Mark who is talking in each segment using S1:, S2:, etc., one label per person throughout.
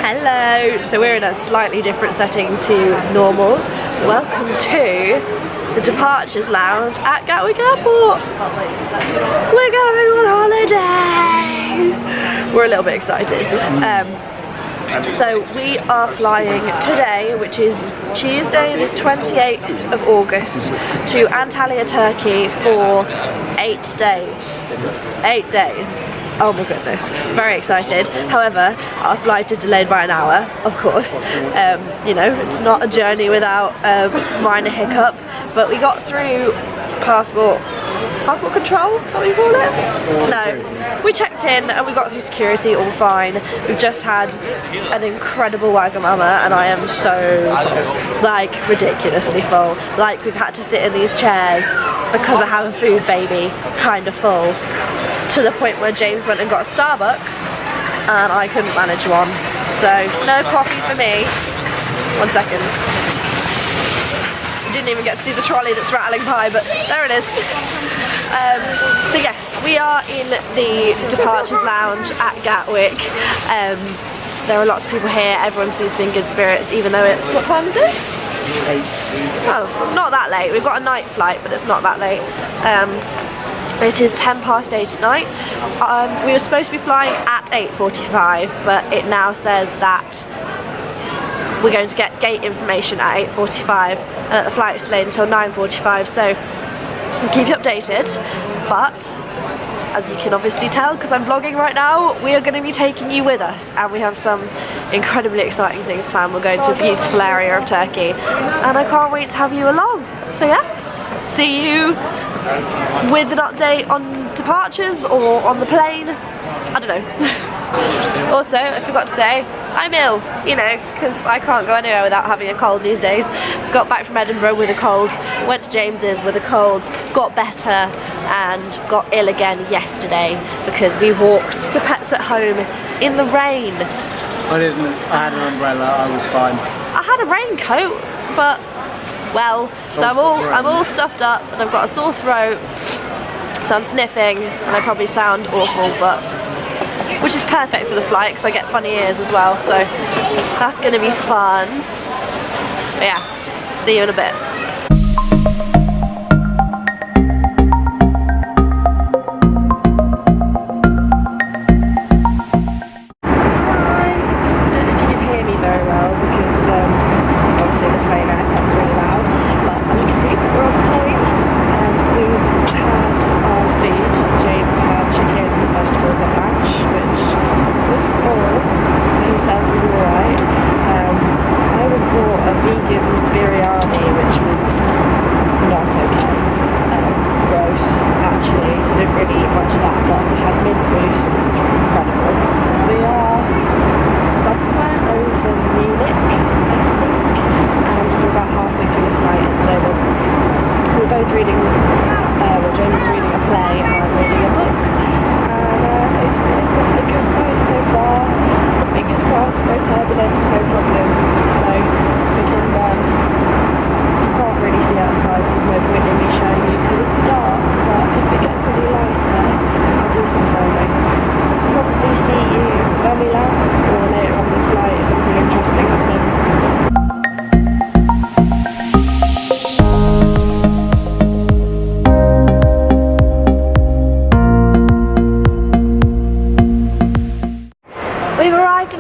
S1: Hello! So we're in a slightly different setting to normal. Welcome to the Departures Lounge at Gatwick Airport. We're going on holiday! We're a little bit excited. So we are flying today, which is Tuesday the 28th of August, to Antalya, Turkey for 8 days. 8 days. Oh my goodness, very excited. However, our flight is delayed by an hour, of course. You know, it's not a journey without a minor hiccup, but we got through passport control, is that what you call it? No, we checked in and we got through security, all fine. We've just had an incredible Wagamama and I am so full, like ridiculously full. Like we've had to sit in these chairs because I have a food baby, kind of full. To the point where James went and got a Starbucks and I couldn't manage one. So no coffee for me. 1 second. Didn't even get to see the trolley that's rattling by, but there it is. So yes, we are in the Departures Lounge at Gatwick. There are lots of people here, everyone seems to be in good spirits, even though it's, what time is it?
S2: 8.
S1: Oh, it's not that late. We've got a night flight, but it's not that late. It is 10 past 8 at night. We were supposed to be flying at 8:45, but it now says that we're going to get gate information at 8:45 and that the flight is delayed until 9:45, so we'll keep you updated. But as you can obviously tell, because I'm vlogging right now, we are going to be taking you with us and we have some incredibly exciting things planned. We're going to a beautiful area of Turkey and I can't wait to have you along. So yeah, see you with an update on departures or on the plane. I don't know. Also, I forgot to say, I'm ill, you know, because I can't go anywhere without having a cold these days. Got back from Edinburgh with a cold, went to James's with a cold, got better and got ill again yesterday because we walked to Pets at Home in the rain.
S2: I didn't, I had an umbrella, I was fine.
S1: I had a raincoat, but well, so I'm all stuffed up and I've got a sore throat, so I'm sniffing and I probably sound awful, but which is perfect for the flight because I get funny ears as well, so that's going to be fun. But yeah, see you in a bit.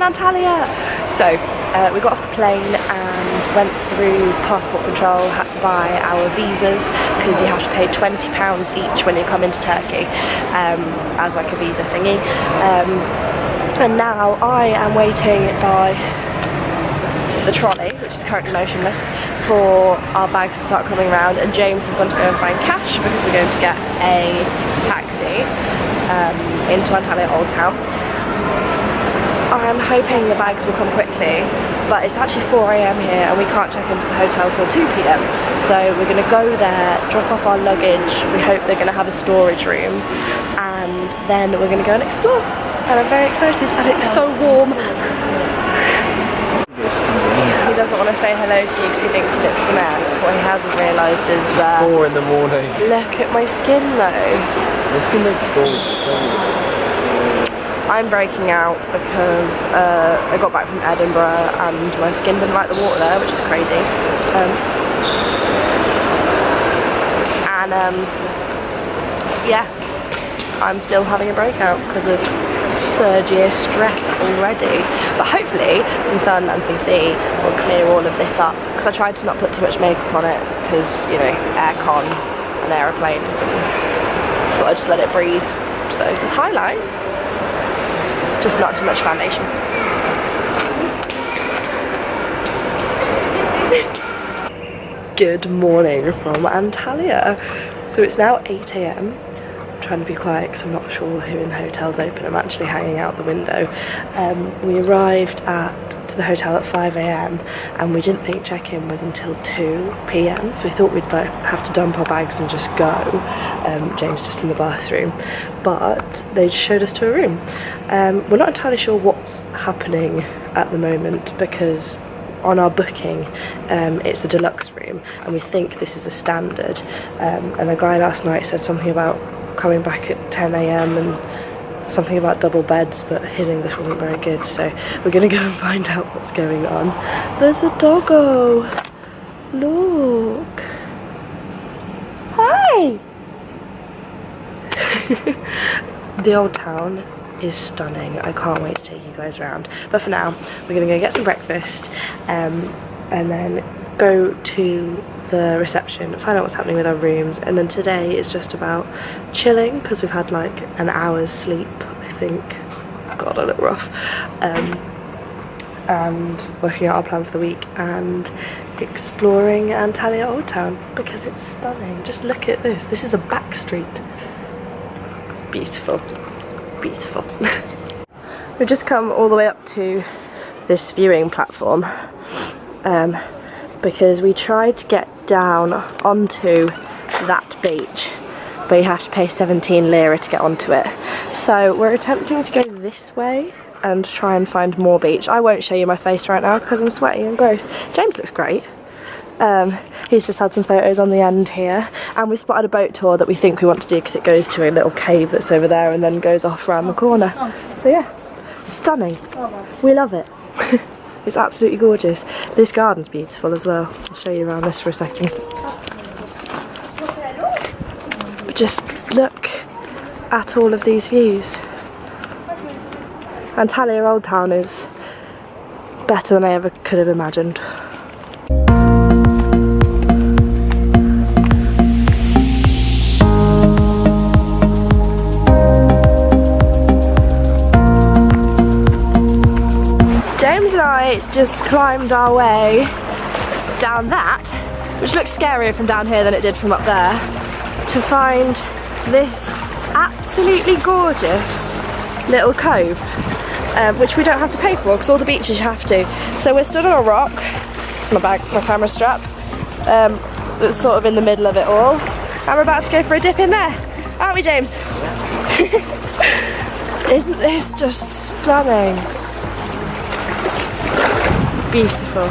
S1: Antalya. So we got off the plane and went through passport control, had to buy our visas because you have to pay £20 each when you come into Turkey as like a visa thingy. And now I am waiting by the trolley, which is currently motionless, for our bags to start coming around, and James is going to go and find cash because we're going to get a taxi into Antalya Old Town. I'm hoping the bags will come quickly, but it's actually 4 AM here and we can't check into the hotel till 2 PM. So we're going to go there, drop off our luggage, we hope they're going to have a storage room, and then we're going to go and explore. And I'm very excited and it's so warm. He doesn't want to say hello to you because he thinks he looks a mess. What he hasn't realised is
S2: 4 in the morning.
S1: Look at my skin though.
S2: My skin looks gorgeous, doesn't it?
S1: I'm breaking out because I got back from Edinburgh and my skin didn't like the water there, which is crazy. Yeah, I'm still having a breakout because of third year stress already. But hopefully some sun and some sea will clear all of this up, because I tried to not put too much makeup on it because, you know, aircon and aeroplanes, and thought I'd just let it breathe. So there's highlight, just not too much foundation. Good morning from Antalya. So it's now 8 AM. I'm trying to be quiet because I'm not sure who in the hotel's open. I'm actually hanging out the window. We arrived to the hotel at 5 AM and we didn't think check-in was until 2 PM, so we thought we'd like have to dump our bags and just go. James just in the bathroom, but they just showed us to a room. We're not entirely sure what's happening at the moment because on our booking it's a deluxe room and we think this is a standard, and the guy last night said something about coming back at 10 AM and something about double beds, but his English wasn't very good, so we're gonna go and find out what's going on. There's a doggo, look, hi. The Old Town is stunning. I can't wait to take you guys around, but for now we're gonna go get some breakfast and then go to the reception, find out what's happening with our rooms, and then today is just about chilling because we've had like an hour's sleep, I think. God, I look rough. And working out our plan for the week and exploring Antalya Old Town because it's stunning. Just look at this. This is a back street. Beautiful. Beautiful. We've just come all the way up to this viewing platform because we tried to get down onto that beach, but you have to pay 17 lira to get onto it. So we're attempting to go this way and try and find more beach. I won't show you my face right now because I'm sweaty and gross. James looks great. He's just had some photos on the end here, and we spotted a boat tour that we think we want to do because it goes to a little cave that's over there and then goes off around the corner. So yeah, stunning. We love it. It's absolutely gorgeous. This garden's beautiful as well. I'll show you around this for a second. But just look at all of these views. Antalya Old Town is better than I ever could have imagined. James and I just climbed our way down that, which looks scarier from down here than it did from up there, to find this absolutely gorgeous little cove, which we don't have to pay for because all the beaches you have to. So we're stood on a rock. It's my bag, my camera strap, that's sort of in the middle of it all, and we're about to go for a dip in there, aren't we, James? Isn't this just stunning? Beautiful.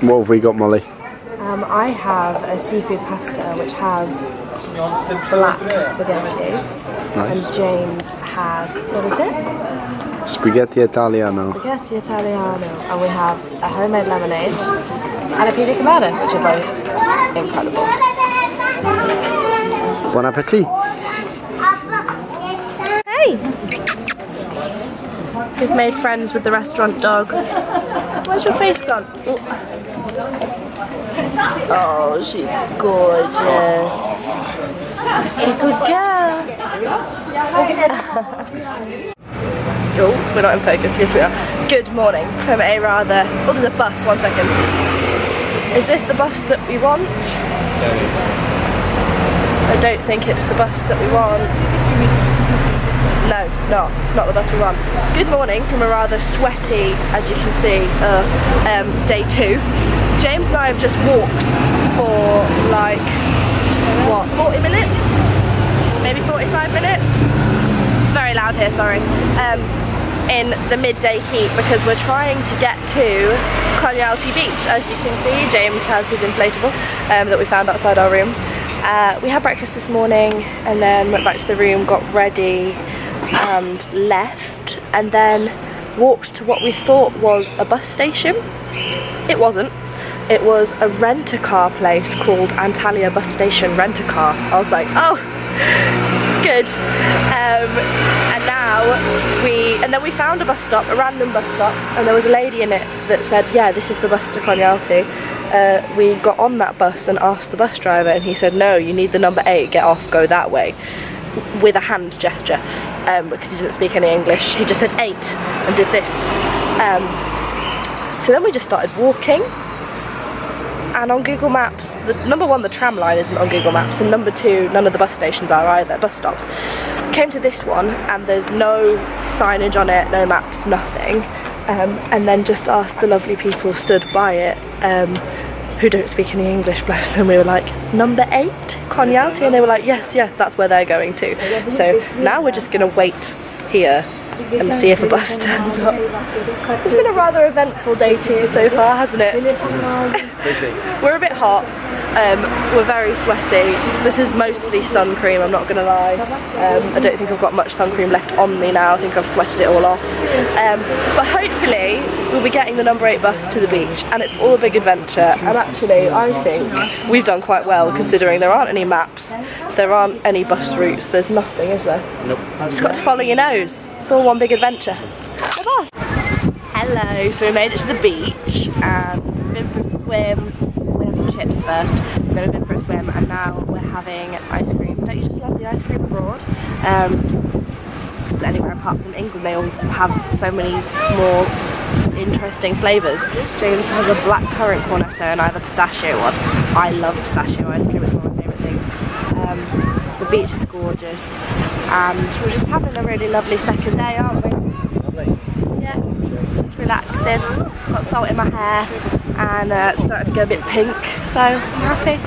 S2: What have we got, Molly?
S1: I have a seafood pasta which has black spaghetti.
S2: Nice.
S1: And James has, what is it?
S2: Spaghetti Italiano.
S1: Spaghetti Italiano. And we have a homemade lemonade and a pina colada, which are both incredible.
S2: Bon appetit.
S1: Hey! We've made friends with the restaurant dog. Where's your face gone? Oh, she's gorgeous. A good girl. Oh, we're not in focus. Yes, we are. Good morning from a rather... Oh, there's a bus. 1 second. Is this the bus that we want? I don't think it's the bus that we want. No, it's not. It's not the bus we want. Good morning from a rather sweaty, as you can see, day 2. James and I have just walked for like, what, 40 minutes? maybe 45 minutes. It's very loud here, sorry. In the midday heat because we're trying to get to Konyaaltı Beach. As you can see, James has his inflatable that we found outside our room. We had breakfast this morning and then went back to the room, got ready and left, and then walked to what we thought was a bus station. It wasn't. It was a rent-a-car place called Antalya Bus Station Rent-a-Car. I was like, oh, good. And then we found a bus stop, a random bus stop, and there was a lady in it that said, yeah, this is the bus to Konyaaltı. We got on that bus and asked the bus driver, and he said, no, you need the number 8, get off, go that way, with a hand gesture, because he didn't speak any English. He just said 8 and did this. So then we just started walking. And on Google Maps, number 1, the tram line isn't on Google Maps, and number 2, none of the bus stations are either, bus stops. Came to this one, and there's no signage on it, no maps, nothing. And then just asked the lovely people stood by it, who don't speak any English, bless them. We were like, number 8, Konyaaltı? And they were like, yes, that's where they're going to. So now we're just gonna wait here and see if a bus turns up. It's been a rather eventful day too so far, hasn't it? We're a bit hot, we're very sweaty. This is mostly sun cream, I'm not gonna lie. I don't think I've got much sun cream left on me now, I think I've sweated it all off. But hopefully we'll be getting the number 8 bus to the beach, and it's all a big adventure. And actually I think we've done quite well considering there aren't any maps, there aren't any bus routes, there's nothing, is there? Nope. Just got to follow your nose. It's all one big adventure. Hello, so we made it to the beach and we've been for a swim. We had some chips first, and then we've been for a swim, and now we're having ice cream. Don't you just love the ice cream abroad? Just anywhere apart from England, they all have so many more interesting flavours. James has a black currant cornetto and I have a pistachio one. I love pistachio ice cream, it's one of my favourite things. The beach is gorgeous, and we're just having a really lovely second day, aren't we? Lovely. Yeah, just relaxing. Got salt in my hair, and it's starting to go a bit pink, so I'm happy.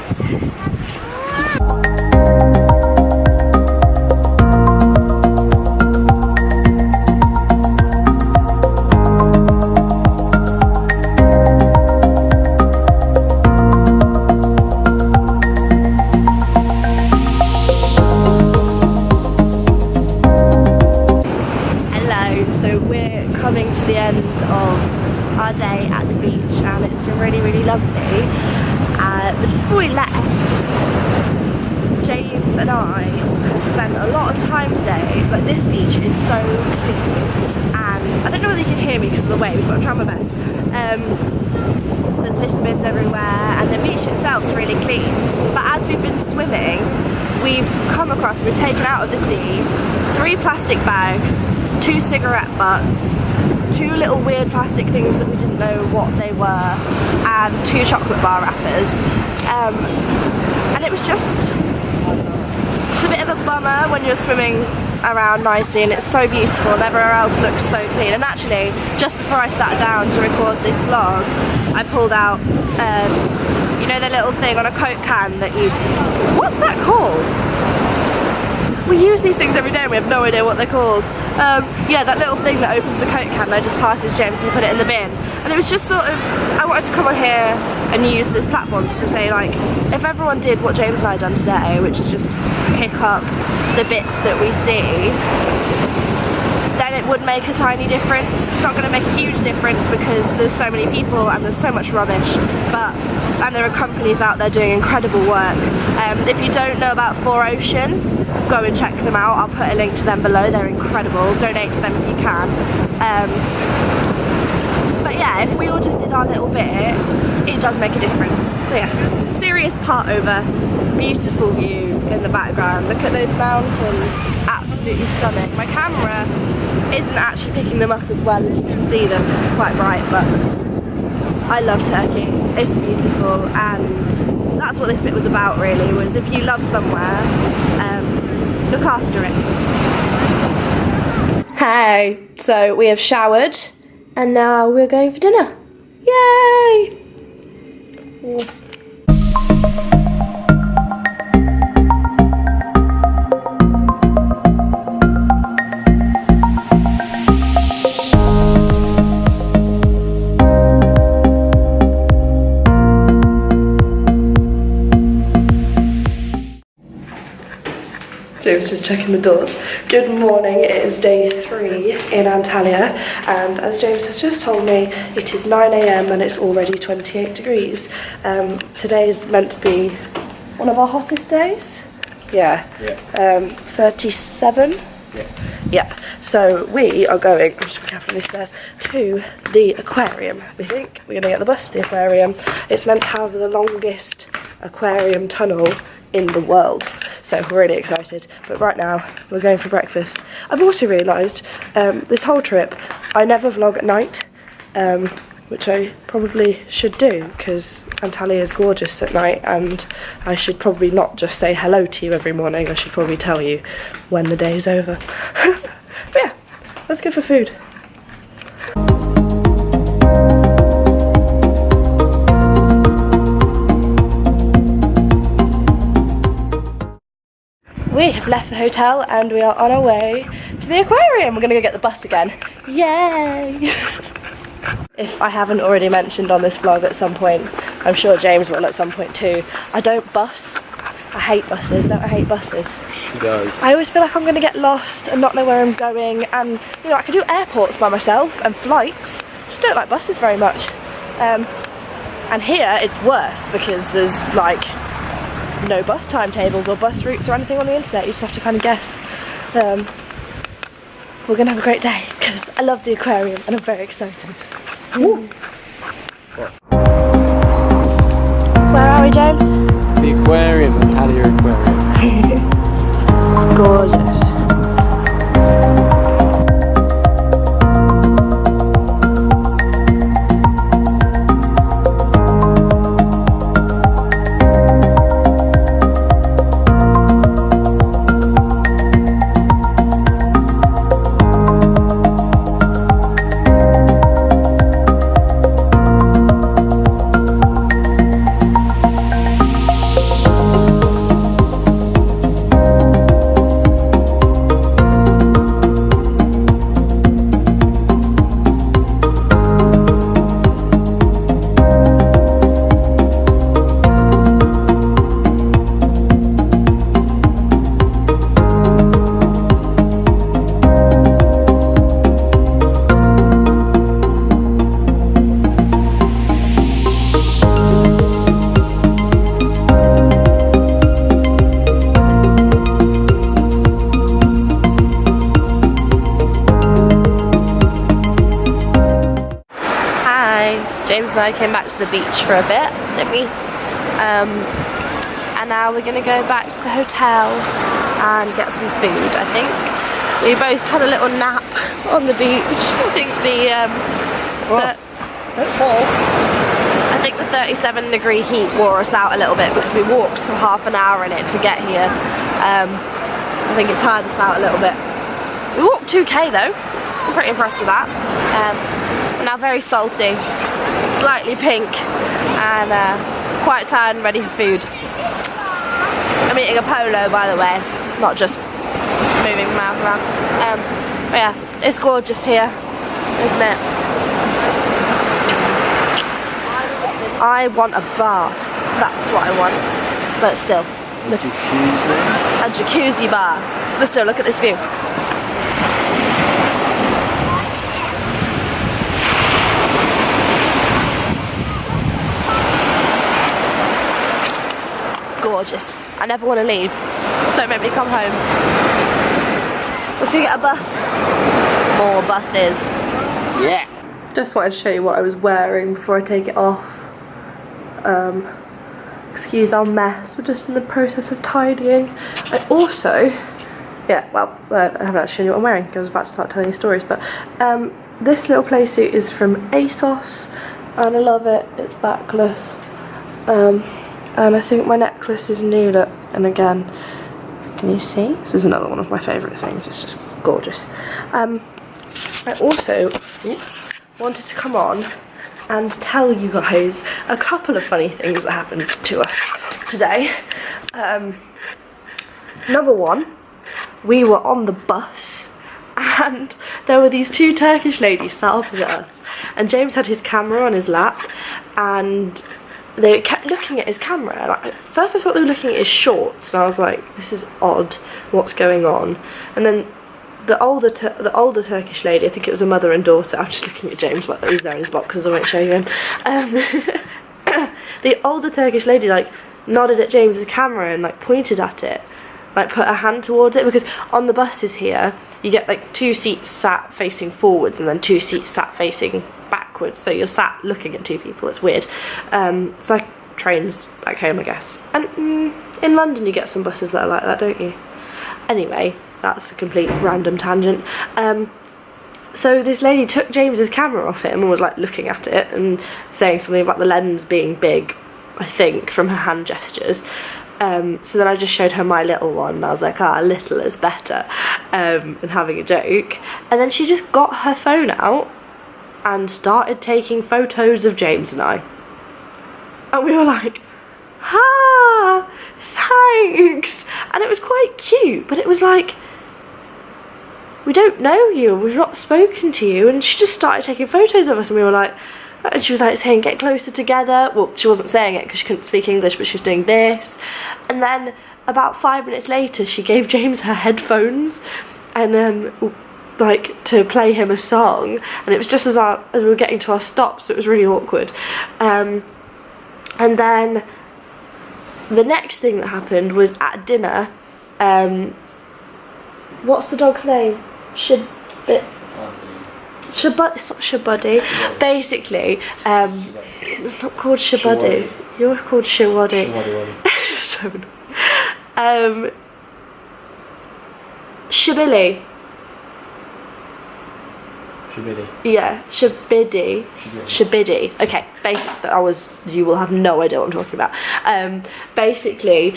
S1: Our day at the beach, and it's been really lovely, but just before we left, James and I have spent a lot of time today, but this beach is so clean, and I don't know whether you can hear me because of the waves, but I'm trying my best. There's litter bins everywhere, and the beach itself's really clean, but as we've been swimming, we've come across, we've taken out of the sea 3 plastic bags, 2 cigarette butts, 2 little weird plastic things that we didn't know what they were, and 2 chocolate bar wrappers, and it was just, it's a bit of a bummer when you're swimming around nicely and it's so beautiful and everywhere else looks so clean. And actually, just before I sat down to record this vlog, I pulled out, you know, the little thing on a Coke can that you, what's that called? We use these things every day and we have no idea what they're called. Yeah, that little thing that opens the Coke can, I just passed as James and put it in the bin. And it was just sort of, I wanted to come on here and use this platform just to say, like, if everyone did what James and I done today, which is just pick up the bits that we see, then it would make a tiny difference. It's not going to make a huge difference because there's so many people and there's so much rubbish, and there are companies out there doing incredible work. If you don't know about 4Ocean, go and check them out. I'll put a link to them below. They're incredible. Donate to them if you can. But yeah, if we all just did our little bit, it does make a difference. So yeah, serious part over, beautiful view in the background. Look at those mountains, it's absolutely stunning. My camera isn't actually picking them up as well as you can see them. This is quite bright, but I love Turkey. It's beautiful, and that's what this bit was about really, was if you love somewhere, look after it. Hey, so we have showered and now we're going for dinner. Yay! James is checking the doors. Good morning, it is day 3 in Antalya, and as James has just told me, it is 9 AM and it's already 28 degrees. Today is meant to be one of our hottest days. Yeah. 37? Yeah. So we are going, I'm just be careful on these stairs, to the aquarium. We think we're going to get the bus to the aquarium. It's meant to have the longest aquarium tunnel in the world, so we're really excited. But right now we're going for breakfast. I've also realised this whole trip I never vlog at night, which I probably should do because Antalya is gorgeous at night, and I should probably not just say hello to you every morning. I should probably tell you when the day is over. But yeah, let's go for food. We have left the hotel and we are on our way to the aquarium. We're gonna go get the bus again. Yay! If I haven't already mentioned on this vlog at some point, I'm sure James will at some point too, I don't bus. I hate buses. Don't I hate buses?
S2: She does.
S1: I always feel like I'm gonna get lost and not know where I'm going, and you know, I can do airports by myself and flights. Just don't like buses very much. And here it's worse because there's like no bus timetables or bus routes or anything on the internet. You just have to kind of guess. We're gonna have a great day because I love the aquarium and I'm very excited. Woo. Where are we, James?
S2: The aquarium, the Antalya Aquarium.
S1: It's gorgeous. James and I came back to the beach for a bit, didn't we? And now we're going to go back to the hotel and get some food, I think. We both had a little nap on the beach. I think I think the 37-degree heat wore us out a little bit because we walked for half an hour in it to get here. I think it tired us out a little bit. We walked 2k though. I'm pretty impressed with that. We're now very salty, slightly pink, and quite tired and ready for food. I'm eating a polo, by the way, not just moving my mouth around. But yeah, it's gorgeous here, isn't it? I want a bath, that's what I want. But still, look, a jacuzzi bar. But still, look at this view. Gorgeous. I never want to leave. Don't make me come home. Let's go get a bus. More buses. Yeah. Just wanted to show you what I was wearing before I take it off. Excuse our mess. We're just in the process of tidying. I also, yeah, well, I haven't actually shown you what I'm wearing because I was about to start telling you stories, but this little play suit is from ASOS and I love it. It's backless. And I think my necklace is new, look, and again, can you see? This is another one of my favourite things, it's just gorgeous. I also wanted to come on and tell you guys a couple of funny things that happened to us today. Number one, we were on the bus and there were these two Turkish ladies sat opposite us, and James had his camera on his lap and they kept looking at his camera. Like, at first I thought they were looking at his shorts, and I was like, this is odd, what's going on? And then the older Turkish lady, I think it was a mother and daughter, I'm just looking at James, but he's there in his boxes, I won't show you him. The older Turkish lady like nodded at James's camera and like pointed at it, like put her hand towards it, because on the buses here you get like 2 seats sat facing forwards and then 2 seats sat facing backwards, so you're sat looking at 2 people. It's weird. It's like trains back home, I guess. And in London you get some buses that are like that, don't you? Anyway, that's a complete random tangent. So this lady took James's camera off him and was like looking at it and saying something about the lens being big, I think, from her hand gestures. So then I just showed her my little one and I was like, little is better, and having a joke. And then she just got her phone out and started taking photos of James and I. And we were like, thanks. And it was quite cute, but it was like, we don't know you, we've not spoken to you. And she just started taking photos of us and we were like, and she was like saying get closer together. Well, she wasn't saying it because she couldn't speak English, but she was doing this. And then about 5 minutes later she gave James her headphones and like to play him a song, and it was just as we were getting to our stop, so it was really awkward. And then the next thing that happened was at dinner. What's the dog's name? It's not Shabuddy. Basically, it's not called Shabuddy. You're called Shawadi. So Shabili.
S2: Shabidi.
S1: Yeah, Shabidi. Okay, basically, you will have no idea what I'm talking about. Basically,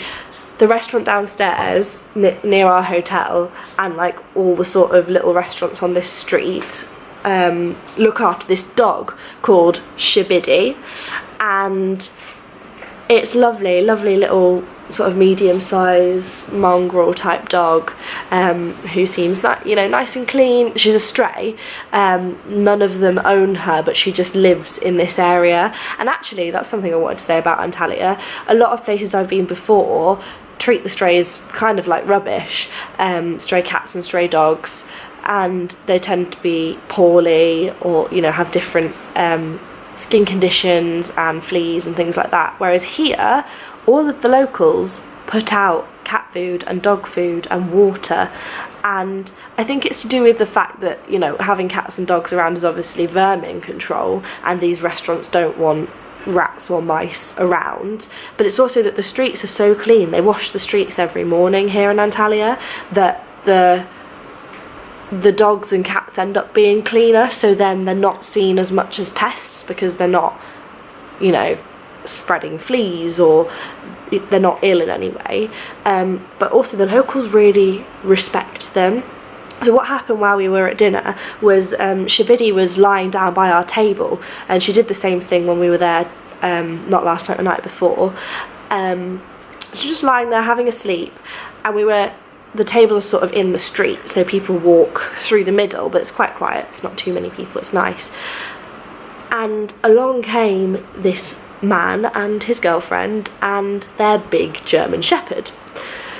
S1: the restaurant downstairs near our hotel and like all the sort of little restaurants on this street look after this dog called Shabidi, and it's lovely little sort of medium-sized mongrel type dog who seems nice and clean. She's a stray. None of them own her, but she just lives in this area. And actually that's something I wanted to say about Antalya. A lot of places I've been before treat the strays kind of like rubbish, stray cats and stray dogs, and they tend to be poorly or have different skin conditions and fleas and things like that. Whereas here all of the locals put out cat food and dog food and water, and I think it's to do with the fact that having cats and dogs around is obviously vermin control, and these restaurants don't want rats or mice around. But it's also that the streets are so clean, they wash the streets every morning here in Antalya, that the dogs and cats end up being cleaner, so then they're not seen as much as pests because they're not spreading fleas or they're not ill in any way. But also the locals really respect them. So what happened while we were at dinner was Shabidi was lying down by our table, and she did the same thing when we were there, not last night, the night before. She was just lying there having a sleep, and the table is sort of in the street, so people walk through the middle, but it's quite quiet, it's not too many people, it's nice. And along came this man and his girlfriend and their big German Shepherd.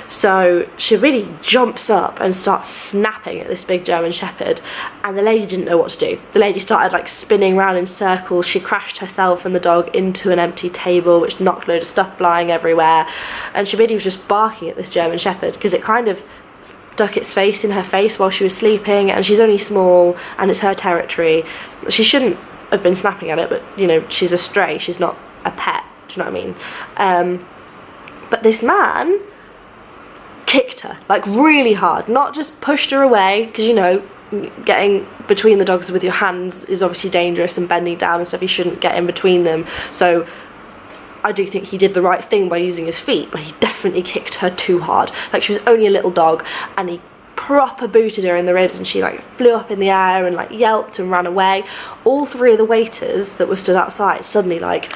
S1: So Shabidi jumps up and starts snapping at this big German Shepherd, and the lady didn't know what to do. The lady started like spinning around in circles. She crashed herself and the dog into an empty table, which knocked a load of stuff flying everywhere. And Shabidi was just barking at this German Shepherd because it kind of stuck its face in her face while she was sleeping, and she's only small and it's her territory. She shouldn't have been snapping at it, but she's a stray, she's not a pet, do you know what I mean? But this man kicked her like really hard, not just pushed her away, because getting between the dogs with your hands is obviously dangerous, and bending down and stuff, you shouldn't get in between them. So I do think he did the right thing by using his feet, but he definitely kicked her too hard. Like, she was only a little dog, and he proper booted her in the ribs, and she like flew up in the air and like yelped and ran away. All 3 of the waiters that were stood outside suddenly like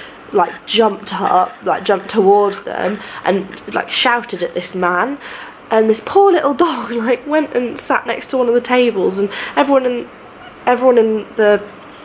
S1: jumped up, like jumped towards them and like shouted at this man, and this poor little dog like went and sat next to one of the tables, and everyone in the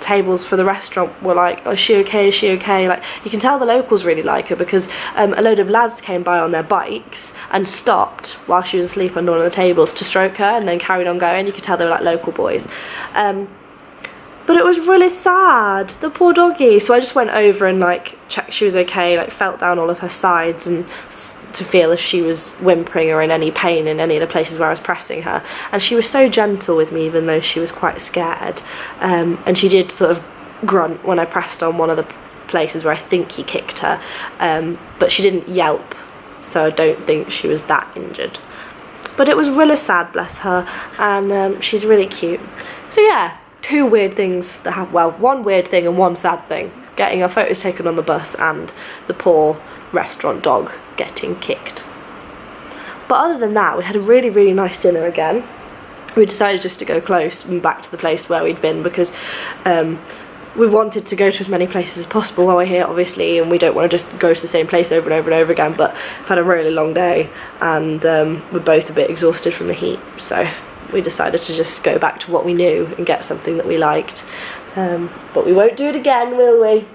S1: tables for the restaurant were like, oh, is she okay, is she okay? Like, you can tell the locals really like her because a load of lads came by on their bikes and stopped while she was asleep under one of the tables to stroke her and then carried on going. You could tell they were like local boys. But it was really sad, the poor doggy. So I just went over and like checked she was okay, like felt down all of her sides and to feel if she was whimpering or in any pain in any of the places where I was pressing her. And she was so gentle with me, even though she was quite scared. And she did sort of grunt when I pressed on one of the places where I think he kicked her. But she didn't yelp, so I don't think she was that injured. But it was really sad, bless her, and she's really cute. So yeah, 2 weird things that have, well, 1 weird thing and 1 sad thing. Getting our photos taken on the bus and the poor restaurant dog getting kicked. But other than that, we had a really, really nice dinner again. We decided just to go close and back to the place where we'd been because we wanted to go to as many places as possible while we're here, obviously, and we don't want to just go to the same place over and over and over again, but we've had a really long day and we're both a bit exhausted from the heat, so we decided to just go back to what we knew and get something that we liked. But we won't do it again, will we?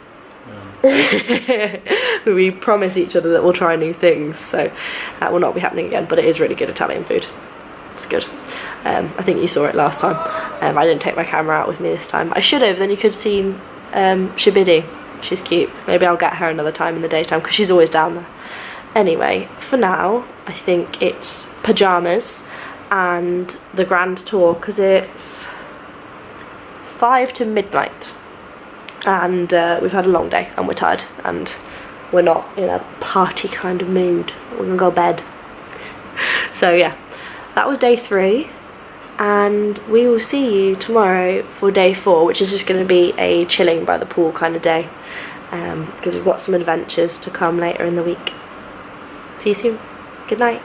S1: No. We promise each other that we'll try new things, so that will not be happening again, but it is really good Italian food. It's good. I think you saw it last time. I didn't take my camera out with me this time. I should have, then you could have seen Shabidi. She's cute. Maybe I'll get her another time in the daytime because she's always down there. Anyway, for now, I think it's pyjamas and the grand tour because it's 5 to midnight and we've had a long day and we're tired and we're not in a party kind of mood. We're gonna go to bed. So yeah, that was day 3 and we will see you tomorrow for day 4, which is just going to be a chilling by the pool kind of day because we've got some adventures to come later in the week. See you soon. Good night.